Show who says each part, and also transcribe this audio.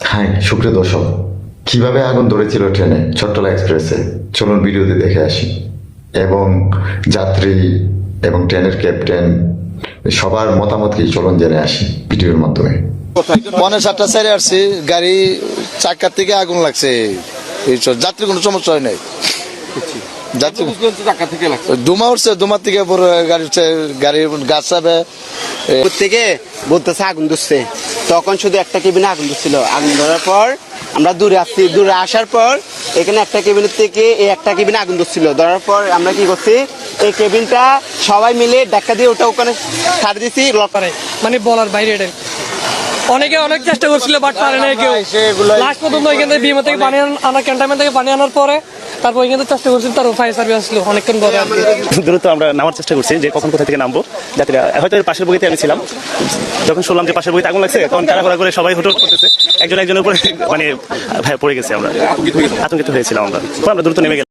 Speaker 1: হ্যাঁ, সুপ্রিয় দর্শক, কিভাবে আগুন ধরেছিল ট্রেনে চট্টলা এক্সপ্রেসে, চলুন ভিডিওতে দেখে আসি। এবং যাত্রী এবং ট্রেনের ক্যাপ্টেন সবার মতামত কি চলুন জেনে আসি ভিডিওর মাধ্যমে।
Speaker 2: 7:45 ছেড়ে আসছি, গাড়ি চাকার থেকে আগুন লাগছে। যাত্রী কোনো সমস্যা হয় নাই। যাত্রী ধুমা উঠছে, ধুমার থেকে গাড়ি গাছ চাপে
Speaker 3: থেকে বলতেছে আগুন ধরছে। তখন শুধু একটা কেবিনে আগুন ধরছিল। আগুন ধরার পর আমরা দূরে আসছি। দূরে আসার পর এখানে একটা কেবিনের থেকে এই একটা কেবিনে আগুন ধরছিল। ধরার পর আমরা কি করছি, এই কেবিনটা সবাই মিলে ধাক্কা দিয়ে ওটা ওখানে ছাড় দিছি।
Speaker 4: মানে বলার বাইরে এটা অনেকে অনেক চেষ্টা করছিল, বাট পারে না কেউ। লাস্ট পর্যন্ত ওইখান থেকে বিমা থেকে পানি আনার ক্যান্টনমেন্ট থেকে পানি আনার পরে তারপর ওইখান থেকে চেষ্টা করছিল, তারপর ফায়ার সার্ভিস আসলো অনেকক্ষণ পরে।
Speaker 5: দ্রুত আমরা নামার চেষ্টা করছি যে কখন কোথা থেকে নামবো, যাতে হয়তো পাশের বগিতে আমি ছিলাম। যখন শুনলাম যে পাশের বগিতে আগুন লাগছে, তখন তাড়াহুড়া করে সবাই হুটহাট করতেছে, একজন একজনের উপরে মানে পড়ে গেছে। আমরা আতঙ্কিত হয়েছিলাম। আমরা দ্রুত নেমে গেলাম।